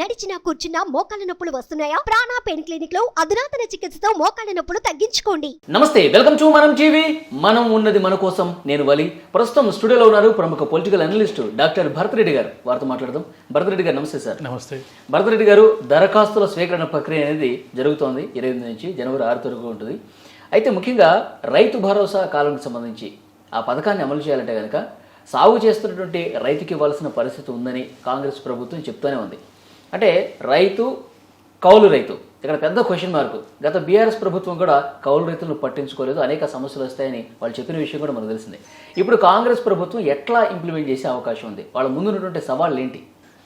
నడిచినా కూర్చున్నా మోకాళ్ళ నొప్పులు వస్తున్నాయా? ప్రాణ పెయిన్ క్లినిక్ లో అధునాతన చికిత్సతో మోకాళ్ళ నొప్పులు తగ్గించుకోండి. నమస్తే, వెల్కమ్ టు మనం టీవీ. మనం ఉన్నది మన కోసం. నేను వలి. ప్రస్తుతం స్టూడియోలో ఉన్నారు ప్రముఖ political analyst doctor Bharat Reddy గారు. వారితో మాట్లాడదాం. భరత్ రెడ్డి గారు నమస్తే సార్. నమస్తే. భరత్ రెడ్డి గారు, దరఖాస్తుల స్వీకరణ ప్రక్రియ అనేది జరుగుతోంది. 28 నుంచి జనవరి 6 వరకు ఉంటుంది. అయితే ముఖ్యంగా రైతు భరోసా కాలానికి సంబంధించి ఆ పథకాన్ని అమలు చేయాలంటే కనుక సాగు చేస్తున్నటువంటి రైతుకి ఇవ్వాల్సిన పరిస్థితి ఉందని కాంగ్రెస్ ప్రభుత్వం చెప్తూనే ఉంది. అంటే రైతు, కౌలు రైతు ఇక్కడ పెద్ద క్వశ్చన్ మార్కు. గత బీఆర్ఎస్ ప్రభుత్వం కూడా కౌలు రైతులను పట్టించుకోలేదు, అనేక సమస్యలు వస్తాయని వాళ్ళు చెప్పిన విషయం కూడా మనకు తెలిసిందే. ఇప్పుడు కాంగ్రెస్ ప్రభుత్వం ఎట్లా ఇంప్లిమెంట్ చేసే అవకాశం ఉంది? వాళ్ళ ముందున్నటువంటి సవాళ్ళు ఏంటి?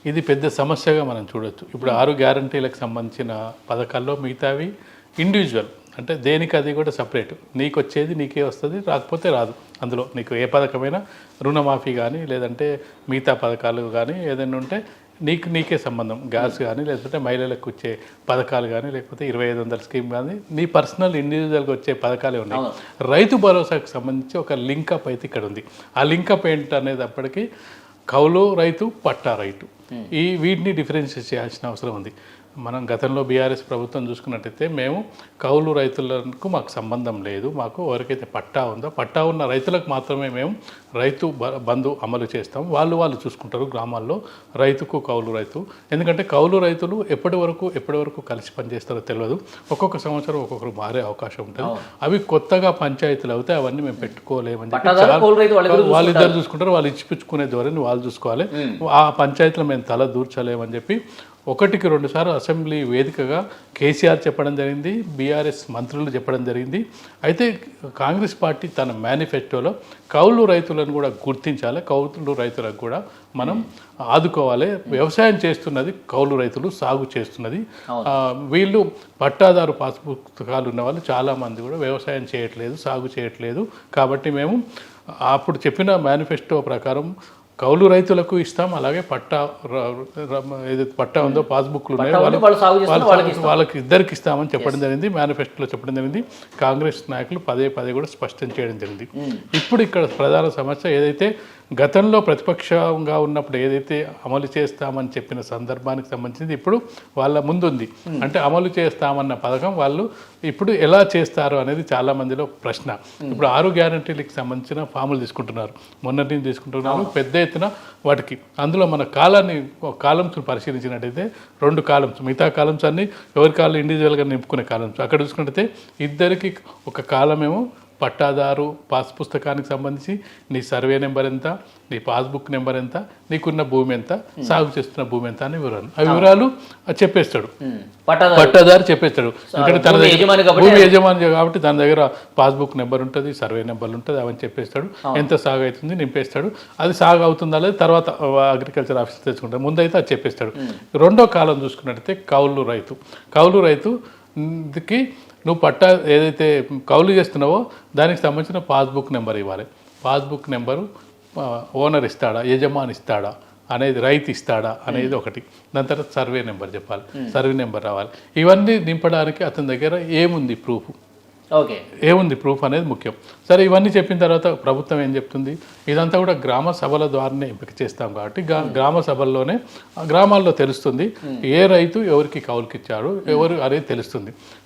ఇది పెద్ద సమస్యగా మనం చూడొచ్చు. ఇప్పుడు 6 గ్యారంటీలకు సంబంధించిన పథకాల్లో మిగతావి ఇండివిజువల్, అంటే దేనికి అది కూడా సపరేట్. నీకు వచ్చేది నీకే వస్తుంది, రాకపోతే రాదు. అందులో నీకు ఏ పథకమైనా రుణమాఫీ కానీ లేదంటే మిగతా పథకాలు కానీ ఏదైనా ఉంటే నీకే సంబంధం. గ్యాస్ కానీ లేకపోతే మహిళలకు వచ్చే పథకాలు కానీ లేకపోతే 2500 స్కీమ్ కానీ నీ పర్సనల్ ఇండివిజువల్గా వచ్చే పథకాలే ఉన్నాయి. రైతు భరోసాకు సంబంధించి ఒక లింకప్ అయితే ఇక్కడ ఉంది. ఆ లింకప్ ఏంటి అనేది అప్పటికి కౌలు రైతు, పట్టా రైతు, వీటిని డిఫరెన్షియేట్ చేయాల్సిన అవసరం ఉంది. మనం గతంలో బీఆర్ఎస్ ప్రభుత్వం చూసుకున్నట్టయితే మేము కౌలు రైతులకు మాకు సంబంధం లేదు, మాకు ఎవరికైతే పట్టా ఉందో పట్టా ఉన్న రైతులకు మాత్రమే మేము రైతు బంధు అమలు చేస్తాం, వాళ్ళు చూసుకుంటారు గ్రామాల్లో రైతుకు కౌలు రైతు. ఎందుకంటే కౌలు రైతులు ఎప్పటి వరకు కలిసి పనిచేస్తారో తెలియదు. ఒక్కొక్క సంవత్సరం ఒక్కొక్కరు మారే అవకాశం ఉంటుంది. అవి కొత్తగా పంచాయతీలు అవుతాయి, అవన్నీ మేము పెట్టుకోలేమని చెప్పి వాళ్ళిద్దరు చూసుకుంటారు. వాళ్ళు ఇచ్చిపుచ్చుకునే ధోరణి వాళ్ళు చూసుకోవాలి. ఆ పంచాయతీలో మేము తల దూర్చలేమని చెప్పి 1-2 సార్లు అసెంబ్లీ వేదికగా కేసీఆర్ చెప్పడం జరిగింది, బీఆర్ఎస్ మంత్రులు చెప్పడం జరిగింది. అయితే కాంగ్రెస్ పార్టీ తన మేనిఫెస్టోలో కౌలు రైతులను కూడా గుర్తించాలి, కౌలు రైతులకు కూడా మనం ఆదుకోవాలి. వ్యవసాయం చేస్తున్నది కౌలు రైతులు, సాగు చేస్తున్నది వీళ్ళు. పట్టాదారు పాస్ పుస్తకాలు ఉన్న వాళ్ళు చాలామంది కూడా వ్యవసాయం చేయట్లేదు, సాగు చేయట్లేదు. కాబట్టి మేము అప్పుడు చెప్పిన మేనిఫెస్టో ప్రకారం కౌలు రైతులకు ఇస్తాం, అలాగే ఏదైతే పట్టా ఉందో పాస్బుక్లు ఉన్నాయో వాళ్ళకి ఇద్దరికి ఇస్తామని చెప్పడం జరిగింది, మేనిఫెస్టోలో చెప్పడం జరిగింది. కాంగ్రెస్ నాయకులు పదే కూడా స్పష్టం చేయడం జరిగింది. ఇప్పుడు ఇక్కడ ప్రధాన సమస్య ఏదైతే గతంలో ప్రతిపక్షంగా ఉన్నప్పుడు ఏదైతే అమలు చేస్తామని చెప్పిన సందర్భానికి సంబంధించింది ఇప్పుడు వాళ్ళ ముందుంది. అంటే అమలు చేస్తామన్న పథకం వాళ్ళు ఇప్పుడు ఎలా చేస్తారు అనేది చాలా మందిలో ప్రశ్న. ఇప్పుడు 6 గ్యారంటీలకు సంబంధించిన ఫాములు తీసుకుంటున్నారు, మొన్నటి నుంచి తీసుకుంటున్నారు పెద్ద ఎత్తున వాటికి. అందులో మన కాలమ్స్ పరిశీలించినట్టయితే 2 కాలమ్స్, మిగతా కాలమ్స్ అన్నీ ఎవరి కాళ్ళు ఇండివిజువల్గా నింపుకునే కాలమ్స్. అక్కడ చూసుకున్నట్టయితే ఇద్దరికి ఒక కాలమేమో పట్టాదారు పాస్ పుస్తకానికి సంబంధించి నీ సర్వే నెంబర్ ఎంత, నీ పాస్బుక్ నెంబర్ ఎంత, నీకున్న భూమి ఎంత, సాగు చేస్తున్న భూమి ఎంత అనే వివరాలు. ఆ వివరాలు చెప్పేస్తాడు పట్టాదారు, చెప్పేస్తాడు. ఎందుకంటే తన దగ్గర భూమి యజమాని కాబట్టి తన దగ్గర పాస్బుక్ నెంబర్ ఉంటుంది, సర్వే నెంబర్ ఉంటుంది, అవన్నీ చెప్పేస్తాడు. ఎంత సాగు అవుతుంది నింపేస్తాడు. అది సాగు అవుతుందా లేదు తర్వాత అగ్రికల్చర్ ఆఫీస్ తెచ్చుకుంటాడు, ముందైతే అది చెప్పేస్తాడు. రెండో కాలం చూసుకున్నట్టయితే కౌలు రైతుకి నువ్వు పట్టా ఏదైతే కౌలు చేస్తున్నావో దానికి సంబంధించిన పాస్బుక్ నెంబర్ ఇవ్వాలి. పాస్బుక్ నెంబరు ఓనర్ ఇస్తాడా, యజమాని ఇస్తాడా అనేది, రైతు ఇస్తాడా అనేది ఒకటి. దాని తర్వాత సర్వే నెంబర్ చెప్పాలి, సర్వే నెంబర్ రావాలి. ఇవన్నీ నింపడానికి అతని దగ్గర ఏముంది ప్రూఫ్ అనేది ముఖ్యం. సరే, ఇవన్నీ చెప్పిన తర్వాత ప్రభుత్వం ఏం చెప్తుంది, ఇదంతా కూడా గ్రామ సభల ద్వారానే ఎంపిక చేస్తాం కాబట్టి గ్రామ సభల్లోనే గ్రామాల్లో తెలుస్తుంది ఏ రైతు ఎవరికి కౌలుకి ఇచ్చాడు ఎవరు అనేది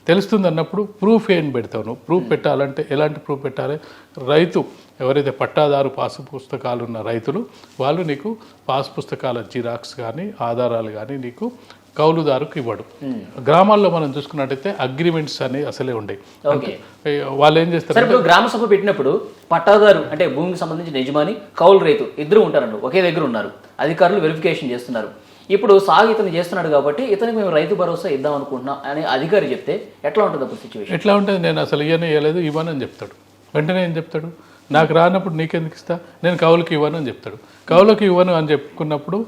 తెలుస్తుంది అన్నప్పుడు ప్రూఫ్ ఏం పెడతావు నువ్వు? ప్రూఫ్ పెట్టాలంటే ఎలాంటి ప్రూఫ్ పెట్టాలి? రైతు ఎవరైతే పట్టాదారు పాస్ పుస్తకాలు ఉన్న రైతులు వాళ్ళు నీకు పాస్ పుస్తకాల జిరాక్స్ కానీ ఆధారాలు కానీ నీకు కౌలుదారుకు ఇవ్వడు. గ్రామాల్లో మనం చూసుకున్నట్టయితే అగ్రిమెంట్స్ అనేవి అసలే ఉండేవి. వాళ్ళు ఏం చేస్తారు, గ్రామ సభ పెట్టినప్పుడు పట్టాదారు అంటే భూమికి సంబంధించిన యజమాని, కౌలు రైతు ఇద్దరు ఉంటారండి, ఒకే దగ్గర ఉన్నారు, అధికారులు వెరిఫికేషన్ చేస్తున్నారు. ఇప్పుడు సాగు ఇతను చేస్తున్నాడు కాబట్టి ఇతనికి మేము రైతు భరోసా ఇద్దాం అనుకుంటున్నాం అని అధికారి చెప్తే ఎట్లా ఉంటుంది అప్పుడు సిచ్యువేషన్? ఎట్లా ఉంటుంది? నేను అసలు ఇవ్వలేదు ఇవ్వనని చెప్తాడు. వెంటనే ఏం చెప్తాడు, నాకు రానప్పుడు నీకెందుకు ఇస్తా, నేను కౌలుకి ఇవ్వను అని చెప్తాడు. కౌలుకి ఇవ్వను అని చెప్పుకున్నప్పుడు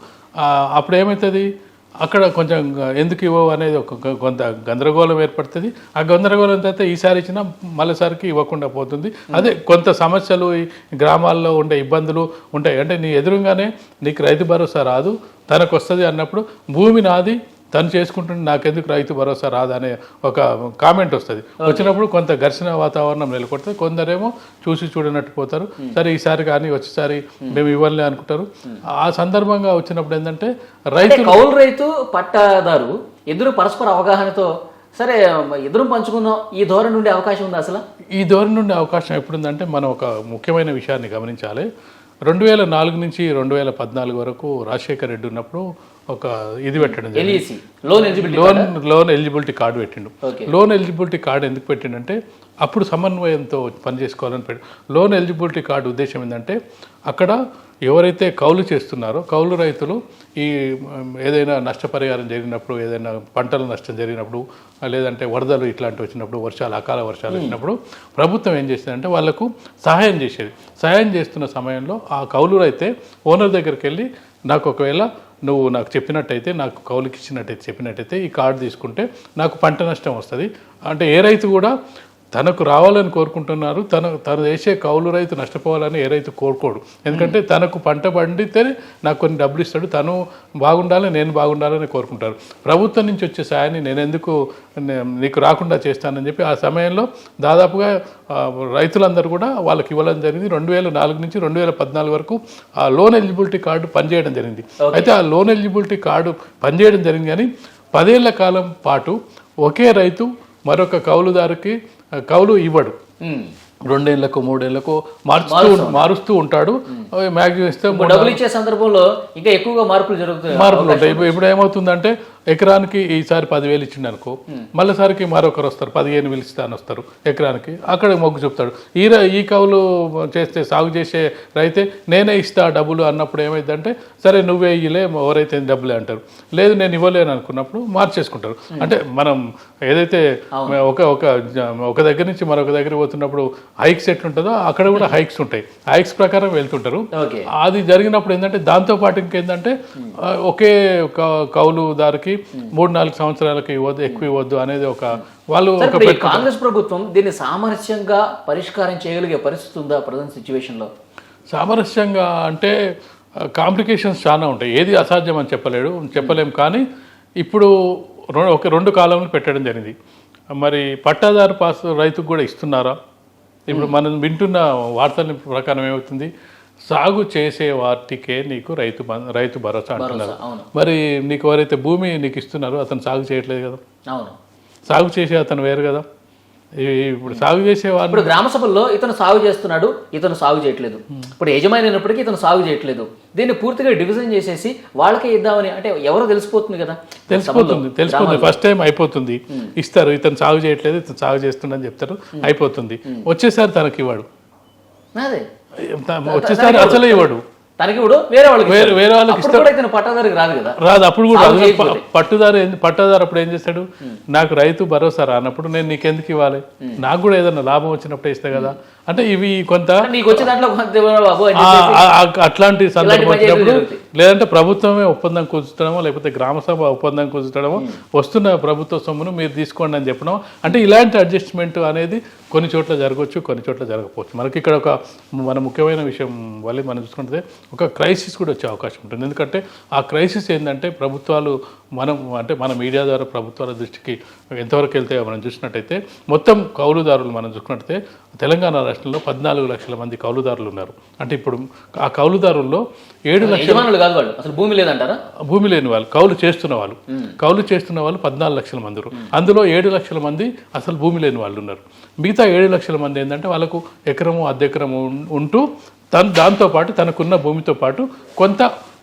అప్పుడు ఏమవుతుంది, అక్కడ కొంచెం ఎందుకు ఇవ్వవు అనేది కొంత గందరగోళం ఏర్పడుతుంది. ఆ గందరగోళం తర్వాత ఈసారి ఇచ్చినా మళ్ళీసారికి ఇవ్వకుండా పోతుంది. అదే కొంత సమస్యలు గ్రామాల్లో ఉండే ఇబ్బందులు ఉంటాయి. అంటే నీ ఎదురుగానే నీకు రైతు భరోసా రాదు, తనకు వస్తుంది అన్నప్పుడు భూమి నాది తను చేసుకుంటుంటే నాకెందుకు రైతు భరోసా రాదనే ఒక కామెంట్ వస్తుంది. వచ్చినప్పుడు కొంత ఘర్షణ వాతావరణం నెలకొడుతుంది. కొందరేమో చూసి చూడనట్టు పోతారు. సరే ఈసారి కానీ వచ్చేసారి మేము ఇవ్వలే అనుకుంటారు. ఆ సందర్భంగా వచ్చినప్పుడు ఏంటంటే కౌలు రైతు పట్టాదారు ఇద్దరు పరస్పర అవగాహనతో సరే ఎదురు పంచుకుందాం ఈ ధోరణి నుండి అవకాశం ఉంది. అసలు ఈ ధోరణి నుండి అవకాశం ఎప్పుడుందంటే మనం ఒక ముఖ్యమైన విషయాన్ని గమనించాలి. 2004 నుంచి 2014 వరకు రాజశేఖర్ రెడ్డి ఉన్నప్పుడు ఒక ఇది పెట్టడం జరిగింది, లోన్ ఎలిజిబిలిటీ కార్డు పెట్టిండు. లోన్ ఎలిజిబిలిటీ కార్డు ఎందుకు పెట్టిండంటే అప్పుడు సమన్వయంతో పనిచేసుకోవాలని పెట్టి. లోన్ ఎలిజిబిలిటీ కార్డు ఉద్దేశం ఏంటంటే అక్కడ ఎవరైతే కౌలు చేస్తున్నారో కౌలు రైతులు ఈ ఏదైనా నష్టపరిహారం జరిగినప్పుడు, ఏదైనా పంటల నష్టం జరిగినప్పుడు, లేదంటే వరదలు ఇట్లాంటివి వచ్చినప్పుడు, అకాల వర్షాలు వచ్చినప్పుడు ప్రభుత్వం ఏం చేసేదంటే వాళ్ళకు సహాయం చేసేది. సహాయం చేస్తున్న సమయంలో ఆ కౌలు రైతే ఓనర్ దగ్గరికి వెళ్ళి నాకు ఒకవేళ నువ్వు నాకు చెప్పినట్టయితే, నాకు కౌలుకి ఇచ్చినట్టయితే చెప్పినట్టయితే ఈ కార్డు తీసుకుంటే నాకు పంట నష్టం వస్తుంది అంటే ఏ రైతు కూడా తనకు రావాలని కోరుకుంటున్నారు. తను వేసే కౌలు రైతు నష్టపోవాలని ఏ రైతు కోరుకోడు. ఎందుకంటే తనకు పంట పండితేనే నాకు కొన్ని డబ్బులు ఇస్తాడు, తను బాగుండాలి నేను బాగుండాలని కోరుకుంటారు. ప్రభుత్వం నుంచి వచ్చే సాయాన్ని నేను ఎందుకు నీకు రాకుండా చేస్తానని చెప్పి ఆ సమయంలో దాదాపుగా రైతులందరూ కూడా వాళ్ళకి ఇవ్వడం జరిగింది. 2004 నుంచి 2014 వరకు ఆ లోన్ ఎలిజిబిలిటీ కార్డు పనిచేయడం జరిగింది. అయితే ఆ లోన్ ఎలిజిబిలిటీ కార్డు పనిచేయడం జరిగింది కానీ 10 ఏళ్ల కాలం పాటు ఒకే రైతు మరొక కౌలుదారుకి కౌలు ఇవ్వడు. 2 ఏళ్లకు 3 ఏళ్లకు మారుస్తూ ఉంటాడు. మ్యాక్సిమం ఇస్తే డబ్బులు ఇచ్చే సందర్భంలో ఇంకా ఎక్కువగా మార్పులు ఉంటాయి. ఇప్పుడు ఏమవుతుందంటే ఎకరానికి ఈసారి 10,000 ఇచ్చిండు అనుకో, మళ్ళీసారికి మరొకరు వస్తారు 15,000 ఇస్తాను వస్తారు ఎకరానికి, అక్కడ మొగ్గు చూపుతాడు. ఈ కౌలు చేస్తే సాగు చేసే రైతే నేనే ఇస్తా డబ్బులు అన్నప్పుడు ఏమైందంటే సరే నువ్వే ఇయ్యలే ఎవరైతే డబ్బులే అంటారు. లేదు నేను ఇవ్వలేను అనుకున్నప్పుడు మార్చేసుకుంటారు. అంటే మనం ఏదైతే ఒక దగ్గర నుంచి మరొక దగ్గర పోతున్నప్పుడు హైక్స్ ఎట్లుంటుందో అక్కడ కూడా హైక్స్ ఉంటాయి. హైక్స్ ప్రకారం వెళ్తుంటారు. అది జరిగినప్పుడు ఏంటంటే దాంతోపాటు ఇంకేంటంటే ఒకే కౌలుదారుకి 3-4 సంవత్సరాలకి ఇవ్వద్దు, ఎక్కువ ఇవ్వద్దు అనేది ఒక వాళ్ళు. కాంగ్రెస్ ప్రభుత్వం దీన్ని సామరస్యంగా పరిష్కారం చేయగలిగే పరిస్థితి ఉందా ప్రజెంట్ సిచ్యువేషన్లో? సామరస్యంగా అంటే కాంప్లికేషన్స్ చాలా ఉంటాయి. ఏది అసాధ్యం అని చెప్పలేం. కానీ ఇప్పుడు 2 కాలంలో పెట్టడం జరిగింది. మరి పట్టాదారు పాస్ రైతుకు కూడా ఇస్తున్నారా? ఇప్పుడు మనం వింటున్న వార్తల ప్రకారం ఏమవుతుంది, సాగు చేసే వాటికే నీకు రైతు భరోసా అంటున్నారు. మరి నీకు ఎవరైతే భూమి నీకు ఇస్తున్నారో అతను సాగు చేయట్లేదు కదా. సాగు చేసే అతను వేరు కదా. ఇప్పుడు సాగు చేసేవాళ్ళు ఇప్పుడు గ్రామ సభల్లో ఇతను సాగు చేస్తున్నాడు, ఇతను సాగు చేయట్లేదు. ఇప్పుడు యజమాని అయినప్పటికీ ఇతను సాగు చేయట్లేదు. దీన్ని పూర్తిగా డివిజన్ చేసేసి వాళ్ళకే ఇద్దామని అంటే ఎవరో తెలిసిపోతుంది కదా. తెలిసిపోతుంది ఫస్ట్ టైం అయిపోతుంది. ఇస్తారు, ఇతను సాగు చేయట్లేదు ఇతను సాగు చేస్తుండని చెప్తారు, అయిపోతుంది. వచ్చేసారి తనకి ఇవ్వడు, వచ్చేసారి అసలే ఇవ్వడు, తనకి ఇవ్వడు, వేరే వాళ్ళకి పట్టాదారికి రాదు కదా. రాదు అప్పుడు కూడా పట్టాదారు అప్పుడు ఏం చేస్తాడు, నాకు రైతు భరోసా రానప్పుడు నేను నీకెందుకు ఇవ్వాలి, నాకు కూడా ఏదైనా లాభం వచ్చినప్పుడే ఇస్తా కదా. అంటే ఇవి కొంత అట్లాంటి సందర్భం వచ్చినప్పుడు లేదంటే ప్రభుత్వమే ఒప్పందం కూర్చడమో లేకపోతే గ్రామ సభ ఒప్పందం కూర్చడమో వస్తున్న ప్రభుత్వ సొమ్మును మీరు తీసుకోండి అని చెప్పడం. అంటే ఇలాంటి అడ్జస్ట్మెంట్ అనేది కొన్ని చోట్ల జరగవచ్చు, కొన్ని చోట్ల జరగకపోవచ్చు. మనకి ఇక్కడ మన ముఖ్యమైన విషయం వల్ల మనం చూసుకుంటే ఒక క్రైసిస్ కూడా వచ్చే అవకాశం ఉంటుంది. ఎందుకంటే ఆ క్రైసిస్ ఏంటంటే ప్రభుత్వాలు మన మీడియా ద్వారా ప్రభుత్వాల దృష్టికి ఎంతవరకు వెళ్తాయో మనం చూసినట్టయితే మొత్తం కౌలుదారులు మనం చూసుకున్నట్టయితే తెలంగాణ రాష్ట్రంలో 14 లక్షల మంది కౌలుదారులు ఉన్నారు. అంటే ఇప్పుడు ఆ కౌలుదారుల్లో 7 లక్షలు కాదు వాళ్ళు అసలు భూమి లేదంటారా, భూమి లేని వాళ్ళు కౌలు చేస్తున్న వాళ్ళు 14 లక్షల మంది ఉన్నారు. అందులో 7 లక్షల మంది అసలు భూమి లేని వాళ్ళు ఉన్నారు. మిగతా 7 లక్షల మంది ఏంటంటే వాళ్ళకు ఎకరము అద్దెకరము ఉంటూ దాంతోపాటు తనకున్న భూమితో పాటు కొంత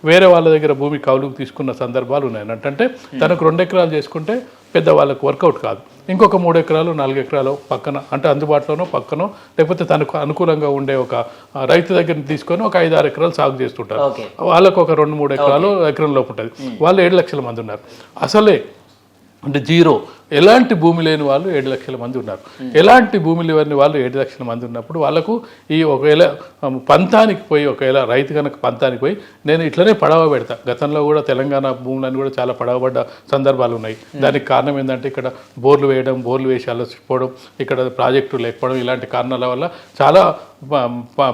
వేరే వాళ్ళ దగ్గర భూమి కౌలుకు తీసుకున్న సందర్భాలు ఉన్నాయి. అంటే తనకు 2 ఎకరాలు చేసుకుంటే పెద్ద వాళ్ళకు వర్కౌట్ కాదు, ఇంకొక 3 ఎకరాలు 4 ఎకరాలు పక్కన అంటే అందుబాటులోనో పక్కనో లేకపోతే తనకు అనుకూలంగా ఉండే ఒక రైతు దగ్గర తీసుకొని ఒక 5-6 ఎకరాలు సాగు చేస్తుంటారు. వాళ్ళకు ఒక 2-3 ఎకరాలు ఎకరం లోపు ఉంటుంది. వాళ్ళు 7 లక్షల మంది ఉన్నారు. అసలే అంటే జీరో ఎలాంటి భూమి లేని వాళ్ళు 7 లక్షల మంది ఉన్నారు. ఎలాంటి భూమి లేని వాళ్ళు 7 లక్షల మంది ఉన్నప్పుడు వాళ్ళకు ఈ ఒకవేళ పంతానికి పోయి, ఒకవేళ రైతు కనుక పంతానికి పోయి నేను ఇట్లనే పడవ పెడతా. గతంలో కూడా తెలంగాణ భూములను కూడా చాలా పడవబడ్డ సందర్భాలు ఉన్నాయి. దానికి కారణం ఏంటంటే ఇక్కడ బోర్లు వేయడం, బోర్లు వేసి అలసిపోవడం, ఇక్కడ ప్రాజెక్టు లేకపోవడం, ఇలాంటి కారణాల వల్ల చాలా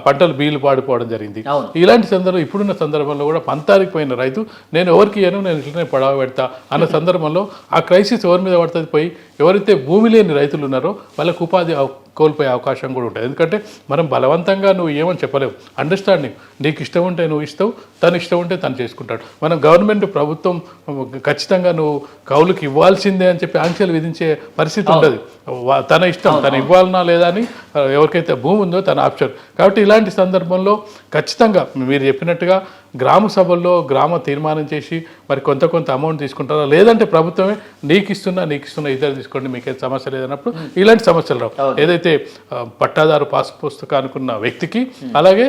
పంటలు బీలు పాడిపోవడం జరిగింది. ఇలాంటి సందర్భం ఇప్పుడున్న సందర్భంలో కూడా పంతానికి పోయిన రైతు నేను ఎవరికి ఇయ్యను, నేను ఇట్లనే పడవ పెడతా అన్న సందర్భంలో ఆ క్రైసిస్ ఎవరి మీద పడుతుంది పోయి, ఎవరైతే భూమి లేని రైతులు ఉన్నారో వాళ్ళకు ఉపాధి కోల్పోయే అవకాశం కూడా ఉంటుంది. ఎందుకంటే మనం బలవంతంగా నువ్వు ఏమని చెప్పలేవు. అండర్స్టాండింగ్, నీకు ఇష్టం ఉంటే నువ్వు ఇస్తావు, తను ఇష్టం ఉంటే తను చేసుకుంటాడు. మనం గవర్నమెంట్ ప్రభుత్వం ఖచ్చితంగా నువ్వు కౌలుకి ఇవ్వాల్సిందే అని చెప్పి ఆంక్షలు విధించే పరిస్థితి ఉండదు. తన ఇష్టం, తను ఇవ్వాలన్నా లేదా అని ఎవరికైతే భూమి ఉందో తన ఆప్షన్. కాబట్టి ఇలాంటి సందర్భంలో ఖచ్చితంగా మీరు చెప్పినట్టుగా గ్రామ సభల్లో గ్రామ తీర్మానం చేసి మరి కొంత అమౌంట్ తీసుకుంటారా, లేదంటే ప్రభుత్వమే నీకు ఇస్తున్నా ఇద్దరు తీసుకోండి, మీకేం సమస్య లేదన్నప్పుడు ఇలాంటి సమస్యలు రావు. ఏదైతే పట్టాదారు పాస్ పుస్తకానికి ఉన్న వ్యక్తికి, అలాగే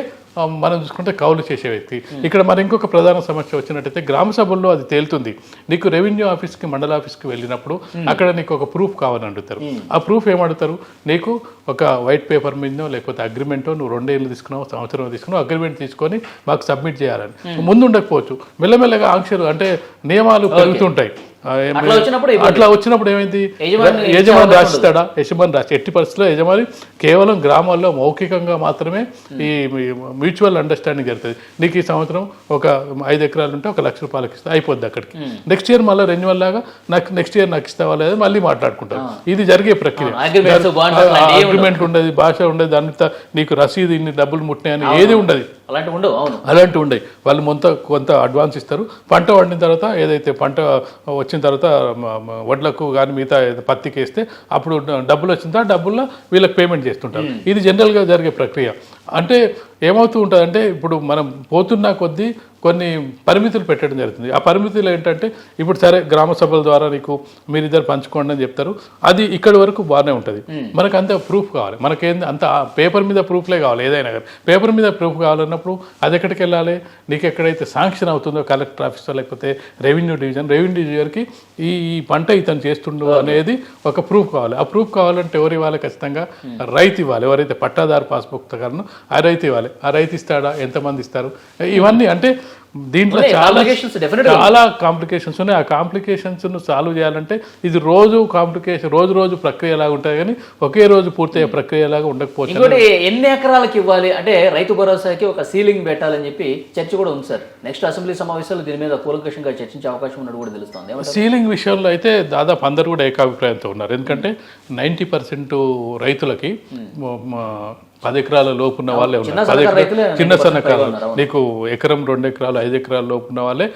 మనం చూసుకుంటే కౌలు చేసే వ్యక్తి. ఇక్కడ మరి ఇంకొక ప్రధాన సమస్య వచ్చినట్టయితే గ్రామ సభల్లో అది తేలుతుంది. నీకు రెవెన్యూ ఆఫీస్కి, మండల ఆఫీస్కి వెళ్ళినప్పుడు అక్కడ నీకు ఒక ప్రూఫ్ కావాలని అడుగుతారు. ఆ ప్రూఫ్ ఏమడుగుతారు, నీకు ఒక వైట్ పేపర్ మీదనో లేకపోతే అగ్రిమెంటో, నువ్వు 2 ఏళ్ళు తీసుకున్నావు, సంవత్సరం తీసుకున్నావు, అగ్రిమెంట్ తీసుకొని మాకు సబ్మిట్ చేయాలని. ముందు ఉండకపోవచ్చు, మెల్లమెల్లగా ఆంక్షలు అంటే నియమాలు పెరుగుతుంటాయి. అట్లా వచ్చినప్పుడు ఏమైంది, యజమాని రాసిస్తాడా? యజమాని రాసి ఎట్టి పరిస్థితుల్లో యజమాని కేవలం గ్రామాల్లో మౌఖికంగా మాత్రమే ఈ మ్యూచువల్ అండర్స్టాండింగ్ జరుగుతుంది. నీకు ఈ సంవత్సరం ఒక 5 ఎకరాలు ఉంటే 1 లక్ష రూపాయలకి ఇస్తా, అయిపోద్ది అక్కడికి. నెక్స్ట్ ఇయర్ మళ్ళీ రెన్యువల్ లాగా నెక్స్ట్ ఇయర్ నాకు ఇస్తావా లేదా మళ్ళీ మాట్లాడుకుంటారు. ఇది జరిగే ప్రక్రియ. అగ్రిమెంట్ ఉండదు, భాష ఉండదు, దాని నీకు రసీదు ఇన్ని డబ్బులు ముట్టినాయని ఏది ఉండదు. అలాంటివి ఉండవు. వాళ్ళు కొంత అడ్వాన్స్ ఇస్తారు. పంట వండిన తర్వాత ఏదైతే పంట వచ్చిన తర్వాత వడ్లకు కానీ మిగతా పత్తికి వేస్తే అప్పుడు డబ్బులు వచ్చిన తర్వాత డబ్బుల్లో వీళ్ళకి పేమెంట్ చేస్తుంటారు. ఇది జనరల్గా జరిగే ప్రక్రియ. అంటే ఏమవుతూ ఉంటుంది అంటే ఇప్పుడు మనం పోతున్న కొద్దీ కొన్ని పరిమితులు పెట్టడం జరుగుతుంది. ఆ పరిమితులు ఏంటంటే ఇప్పుడు సరే గ్రామ సభల ద్వారా నీకు మీరిద్దరు పంచుకోండి అని చెప్తారు. అది ఇక్కడి వరకు బాగానే ఉంటుంది. మనకు అంత ప్రూఫ్ కావాలి, మనకేంది అంత పేపర్ మీద ప్రూఫ్లే కావాలి. ఏదైనా కానీ పేపర్ మీద ప్రూఫ్ కావాలన్నప్పుడు అది ఎక్కడికి వెళ్ళాలి, నీకు ఎక్కడైతే శాంక్షన్ అవుతుందో కలెక్టర్ ఆఫీస్లో లేకపోతే రెవెన్యూ డివిజన్కి ఈ పంట ఇతను చేస్తుండో అనేది ఒక ప్రూఫ్ కావాలి. ఆ ప్రూఫ్ కావాలంటే ఎవరు ఇవ్వాలి? ఖచ్చితంగా రైతు ఇవ్వాలి. ఎవరైతే పట్టాదారు పాస్ పుస్తకాలను ఆ రైతు ఇవ్వాలి. ఆ రైతు ఇస్తాడా, ఎంతమంది ఇస్తారు, ఇవన్నీ అంటే దీంట్లో చాలా కాంప్లికేషన్స్ ఉన్నాయి. ఆ కాంప్లికేషన్స్ను సాల్వ్ చేయాలంటే ఇది రోజు ప్రక్రియ లాగా ఉంటుంది, కానీ ఒకే రోజు పూర్తయ్యే ప్రక్రియ లాగా ఉండకపోవచ్చు. ఇంకోటి ఎన్ని ఎకరాలకు ఇవ్వాలి అంటే రైతు భరోసాకి ఒక సీలింగ్ పెట్టాలని చెప్పి చర్చ కూడా ఉంది సార్. నెక్స్ట్ అసెంబ్లీ సమావేశాలు దీని మీద కూలంకషంగా చర్చించే అవకాశం ఉన్నట్టు కూడా తెలుస్తుంది. సీలింగ్ విషయంలో అయితే దాదాపు అందరూ కూడా ఏకాభిప్రాయంతో ఉన్నారు. ఎందుకంటే 90% రైతులకి 10 ఎకరాల లోపు ఉన్న వాళ్ళే ఉన్నారు. చిన్న సన్నకారు నీకు ఎకరం 2 ఎకరాలు 5 ఎకరాల లోపు ఉన్న వాళ్ళే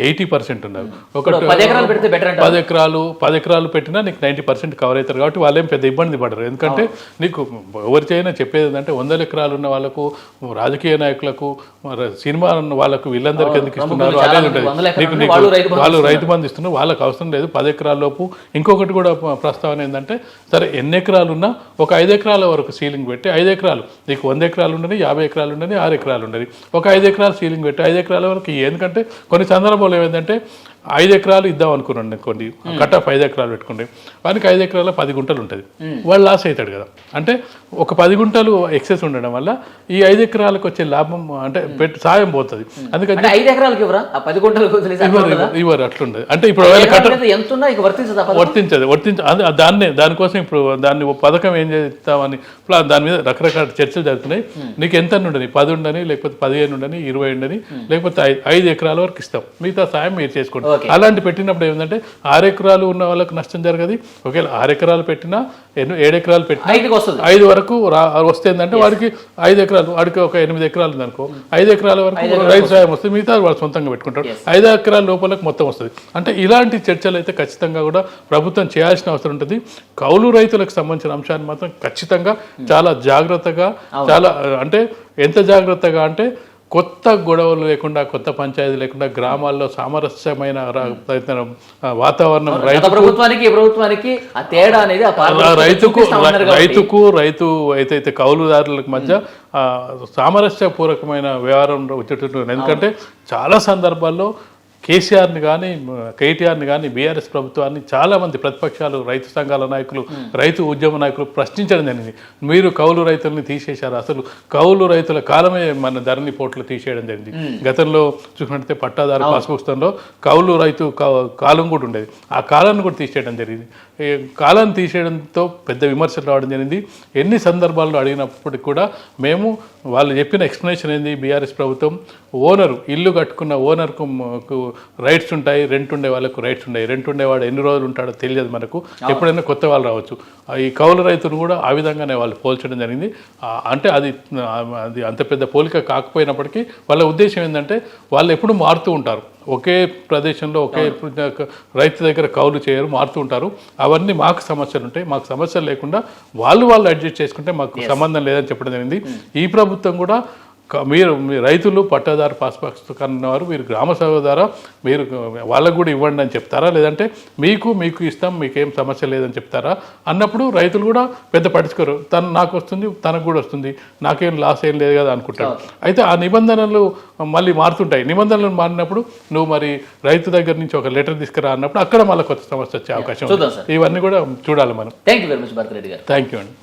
80% ఉన్నారు. 10 ఎకరాలు పెట్టినా నీకు 90% కవర్ అవుతారు. కాబట్టి వాళ్ళేం పెద్ద ఇబ్బంది పడరు. ఎందుకంటే నీకు ఎవరి చేయనా చెప్పేది ఏంటంటే 100 ఎకరాలు ఉన్న వాళ్ళకు, రాజకీయ నాయకులకు, సినిమా వాళ్ళకు వీళ్ళందరికీ ఎందుకు ఇస్తున్నారు అనేది ఉంటుంది. నీకు వాళ్ళు రైతు బంధు ఇస్తున్నారు, వాళ్ళకి అవసరం లేదు 10 ఎకరాల లోపు. ఇంకొకటి కూడా ప్రస్తావన ఏంటంటే సరే ఎన్ని ఎకరాలు ఉన్నా ఒక 5 ఎకరాల వరకు సీలింగ్ పెట్టి 5 ఎకరాలు నీకు 100 ఎకరాలు ఉండని, 50 ఎకరాలు ఉండని, 6 ఎకరాలు ఉండని, ఒక 5 ఎకరాలు సీలింగ్ పెట్టి 5 ఎకరాల వరకు. ఎందుకంటే కొన్ని సందర్భాలు ఏమైందంటే 5 ఎకరాలు ఇద్దాం అనుకున్నాను అనుకోండి, కట్ ఆఫ్ 5 ఎకరాలు పెట్టుకోండి, వానికి 5 ఎకరాల 10 గుంటలు ఉంటుంది, వాళ్ళు లాస్ అవుతాడు కదా. అంటే ఒక 10 గుంటలు ఎక్సెస్ ఉండడం వల్ల ఈ 5 ఎకరాలకు వచ్చే లాభం అంటే సాయం పోతుంది. అందుకని 5 ఎకరాలకు ఇవ్వరు, అట్లుండదు. అంటే ఇప్పుడు దానికోసం ఇప్పుడు దాన్ని పథకం ఏం చేస్తామని దాని మీద రకరకాల చర్చలు జరుగుతున్నాయి. నీకు ఎంత ఉండని, 10 ఉండని, లేకపోతే 15 ఉండని, 20 ఉండని, లేకపోతే 5 ఎకరాల వరకు ఇస్తాం, మిగతా సాయం మీరు చేసుకోండి. అలాంటి పెట్టినప్పుడు ఏంటంటే 6 ఎకరాలు ఉన్న వాళ్ళకి నష్టం జరగదు. ఒకవేళ 6 ఎకరాలు పెట్టినా 7 ఎకరాలు పెట్టినా 5 వరకు వస్తే ఏంటంటే వాడికి 5 ఎకరాలు, వాడికి ఒక 8 ఎకరాలు ఉందనుకో, 5 ఎకరాల వరకు రైతు సాయం వస్తుంది, మిగతా వాడు సొంతంగా పెట్టుకుంటాడు. 5 ఎకరాల లోపలకు మొత్తం వస్తుంది. అంటే ఇలాంటి చర్చలు అయితే ఖచ్చితంగా కూడా ప్రభుత్వం చేయాల్సిన అవసరం ఉంటుంది. కౌలు రైతులకు సంబంధించిన అంశాన్ని మాత్రం ఖచ్చితంగా చాలా జాగ్రత్తగా, చాలా అంటే ఎంత జాగ్రత్తగా అంటే కొత్త గొడవలు లేకుండా, కొత్త పంచాయతీ లేకుండా గ్రామాల్లో సామరస్యమైన వాతావరణం రైతు అయితే కౌలుదారులకు మధ్య సామరస్యపూర్వకమైన వ్యవహారం వచ్చేటట్టు. ఎందుకంటే చాలా సందర్భాల్లో కేసీఆర్ని కానీ కేటీఆర్ని కానీ బీఆర్ఎస్ ప్రభుత్వాన్ని చాలామంది ప్రతిపక్షాలు, రైతు సంఘాల నాయకులు, రైతు ఉద్యమ నాయకులు ప్రశ్నించడం జరిగింది. మీరు కౌలు రైతుల్ని తీసేశారు, అసలు కౌలు రైతుల కాలమే మన ధరణి పోర్టులు తీసేయడం జరిగింది. గతంలో చూసినట్లయితే పట్టాదారు పాస్ పుస్తకంలో కౌలు రైతు కాలం కూడా ఉండేది, ఆ కాలాన్ని కూడా తీసేయడం జరిగింది. ఈ కాలాన్ని తీసేయడంతో పెద్ద విమర్శలు రావడం జరిగింది. ఎన్ని సందర్భాల్లో అడిగినప్పటికి కూడా మేము వాళ్ళు చెప్పిన ఎక్స్ప్లెనేషన్ ఏంది, బీఆర్ఎస్ ప్రభుత్వం ఓనరు ఇల్లు కట్టుకున్న ఓనర్కు రైట్స్ ఉంటాయి, రెంట్ ఉండే వాళ్ళకు రైట్స్ ఉంటాయి. రెంట్ ఉండేవాడు ఎన్ని రోజులు ఉంటాడో తెలియదు మనకు, ఎప్పుడైనా కొత్త వాళ్ళు రావచ్చు. ఈ కౌలు రైతులు కూడా ఆ విధంగానే వాళ్ళు పోల్చడం జరిగింది. అంటే అది అంత పెద్ద పోలిక కాకపోయినప్పటికీ వాళ్ళ ఉద్దేశం ఏంటంటే వాళ్ళు ఎప్పుడు మారుతూ ఉంటారు, ఒకే ప్రదేశంలో ఒకే రైతు దగ్గర కౌలు చేయరు, మారుతూ ఉంటారు. అవన్నీ మాకు సమస్యలు ఉంటాయి, మాకు సమస్యలు లేకుండా వాళ్ళు అడ్జస్ట్ చేసుకుంటే మాకు సంబంధం లేదని చెప్పడం జరిగింది. ఈ ప్రభుత్వం కూడా మీరు రైతులు పట్టాదారు పాస్ పుస్తకం ఉన్నవారు మీరు గ్రామ సభ ద్వారా మీరు వాళ్ళకు కూడా ఇవ్వండి అని చెప్తారా, లేదంటే మీకు ఇస్తాం మీకేం సమస్య లేదని చెప్తారా అన్నప్పుడు రైతులు కూడా పెద్ద పట్టించుకోరు. నాకు వస్తుంది, తనకు కూడా వస్తుంది, నాకేం లాస్ ఏం లేదు కదా అనుకుంటారు. అయితే ఆ నిబంధనలు మళ్ళీ మారుతుంటాయి. నిబంధనలు మారినప్పుడు నువ్వు మరి రైతు దగ్గర నుంచి ఒక లెటర్ తీసుకురా అన్నప్పుడు అక్కడ మళ్ళీ కొత్త సమస్య వచ్చే అవకాశం ఉంది. ఇవన్నీ కూడా చూడాలి మనం. Thank you very much Bharathi Reddy గారు. థ్యాంక్ యూ అండి.